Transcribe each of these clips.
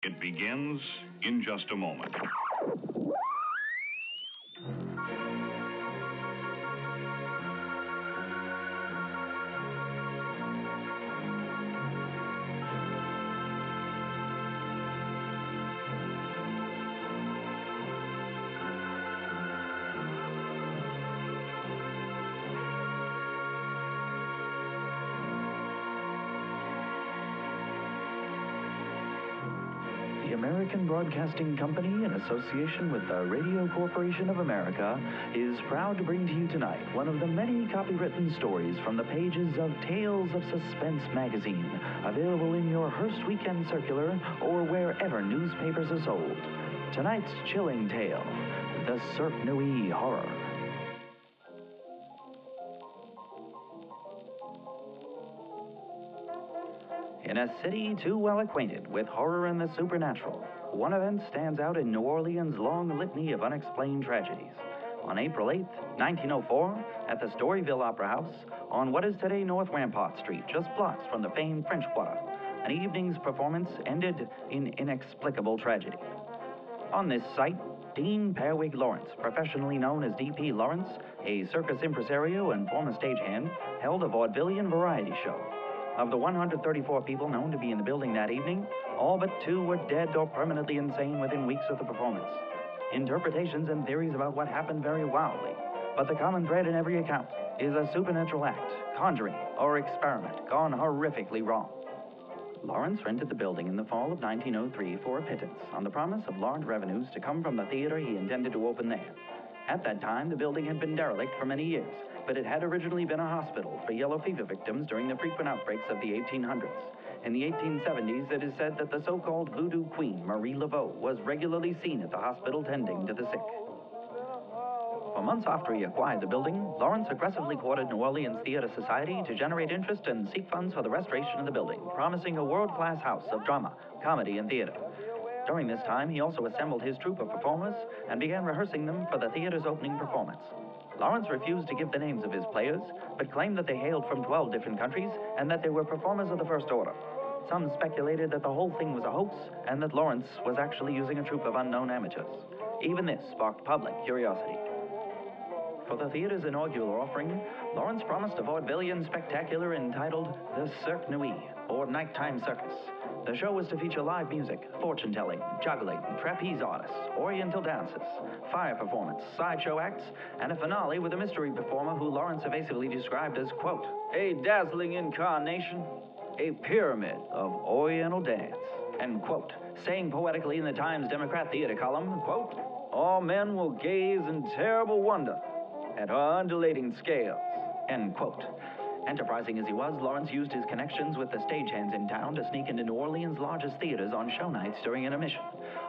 It begins in just a moment. The American Broadcasting Company, in association with the Radio Corporation of America, is proud to bring to you tonight one of the many copywritten stories from the pages of Tales of Suspense magazine, available in your Hearst Weekend Circular or wherever newspapers are sold. Tonight's chilling tale, the Cirque Nuit Horror. In a city too well acquainted with horror and the supernatural, one event stands out in New Orleans' long litany of unexplained tragedies. On April 8, 1904, at the Storyville Opera House, on what is today North Rampart Street, just blocks from the famed French Quarter, an evening's performance ended in inexplicable tragedy. On this site, Dean Perwig Lawrence, professionally known as D.P. Lawrence, a circus impresario and former stagehand, held a vaudevillian variety show. Of the 134 people known to be in the building that evening, all but 2 were dead or permanently insane within weeks of the performance. Interpretations and theories about what happened vary wildly, but the common thread in every account is a supernatural act, conjuring, or experiment gone horrifically wrong. Lawrence rented the building in the fall of 1903 for a pittance on the promise of large revenues to come from the theater he intended to open there. At that time, the building had been derelict for many years, but it had originally been a hospital for yellow fever victims during the frequent outbreaks of the 1800s. In the 1870s, it is said that the so-called voodoo queen, Marie Laveau, was regularly seen at the hospital tending to the sick. For months after he acquired the building, Lawrence aggressively courted New Orleans Theater Society to generate interest and seek funds for the restoration of the building, promising a world-class house of drama, comedy, and theater. During this time, he also assembled his troupe of performers and began rehearsing them for the theater's opening performance. Lawrence refused to give the names of his players, but claimed that they hailed from 12 different countries and that they were performers of the first order. Some speculated that the whole thing was a hoax and that Lawrence was actually using a troupe of unknown amateurs. Even this sparked public curiosity. For the theater's inaugural offering, Lawrence promised a vaudevillian spectacular entitled The Cirque Nuit, or Nighttime Circus. The show was to feature live music, fortune-telling, juggling, trapeze artists, oriental dances, fire performance, sideshow acts, and a finale with a mystery performer who Lawrence evasively described as, quote, a dazzling incarnation, a pyramid of oriental dance, end quote, saying poetically in the Times Democrat Theater column, quote, all men will gaze in terrible wonder at her undulating scales, end quote. Enterprising as he was, Lawrence used his connections with the stagehands in town to sneak into New Orleans' largest theaters on show nights during intermission.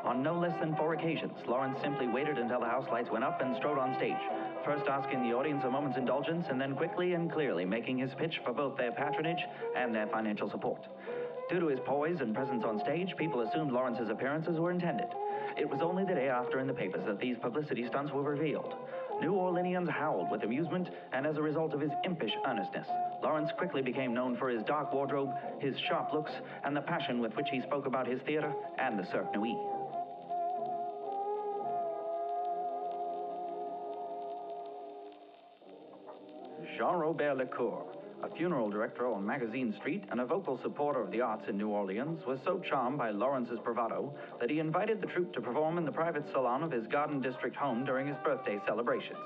On no less than 4 occasions, Lawrence simply waited until the house lights went up and strode on stage, first asking the audience a moment's indulgence and then quickly and clearly making his pitch for both their patronage and their financial support. Due to his poise and presence on stage, people assumed Lawrence's appearances were intended. It was only the day after in the papers that these publicity stunts were revealed. New Orleanians howled with amusement, and as a result of his impish earnestness, Lawrence quickly became known for his dark wardrobe, his sharp looks, and the passion with which he spoke about his theater and the Cirque Nuit. Jean-Robert Lecour, a funeral director on Magazine Street and a vocal supporter of the arts in New Orleans, was so charmed by Lawrence's bravado that he invited the troupe to perform in the private salon of his Garden District home during his birthday celebrations.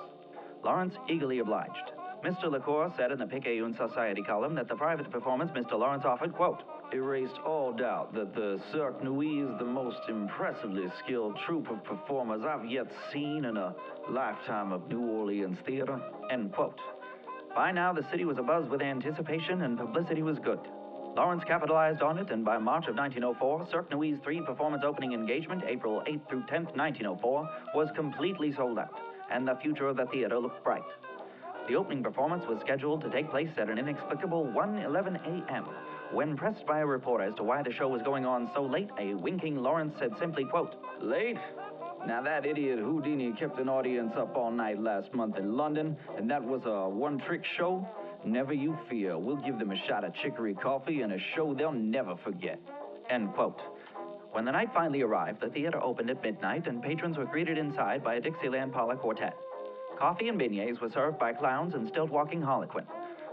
Lawrence eagerly obliged. Mr. Lecour said in the Picayune Society column that the private performance Mr. Lawrence offered, quote, erased all doubt that the Cirque Nuit is the most impressively skilled troupe of performers I've yet seen in a lifetime of New Orleans theater, end quote. By now, the city was abuzz with anticipation and publicity was good. Lawrence capitalized on it, and by March of 1904, Cirque Nuit's 3-performance opening engagement, April 8th through 10th, 1904, was completely sold out, and the future of the theater looked bright. The opening performance was scheduled to take place at an inexplicable 1:11 a.m. When pressed by a reporter as to why the show was going on so late, a winking Lawrence said simply, quote, late? Now that idiot Houdini kept an audience up all night last month in London, and that was a one-trick show? Never you fear, we'll give them a shot of chicory coffee and a show they'll never forget, end quote. When the night finally arrived, the theater opened at midnight and patrons were greeted inside by a Dixieland Parlor quartet. Coffee and beignets were served by clowns and stilt-walking harlequin.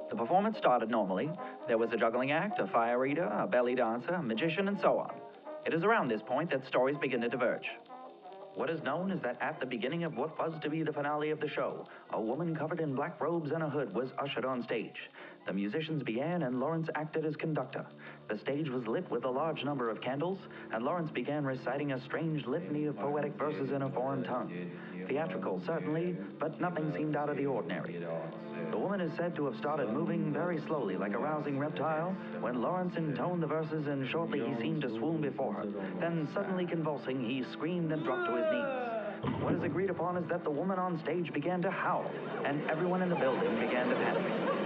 The performance started normally. There was a juggling act, a fire eater, a belly dancer, a magician, and so on. It is around this point that stories begin to diverge. What is known is that at the beginning of what was to be the finale of the show, a woman covered in black robes and a hood was ushered on stage. The musicians began and Lawrence acted as conductor. The stage was lit with a large number of candles, and Lawrence began reciting a strange litany of poetic verses in a foreign tongue. Theatrical, certainly, but nothing seemed out of the ordinary. The woman is said to have started moving very slowly like a rousing reptile when Lawrence intoned the verses, and shortly he seemed to swoon before her. Then, suddenly convulsing, he screamed and dropped to his knees. What is agreed upon is that the woman on stage began to howl, and everyone in the building began to panic.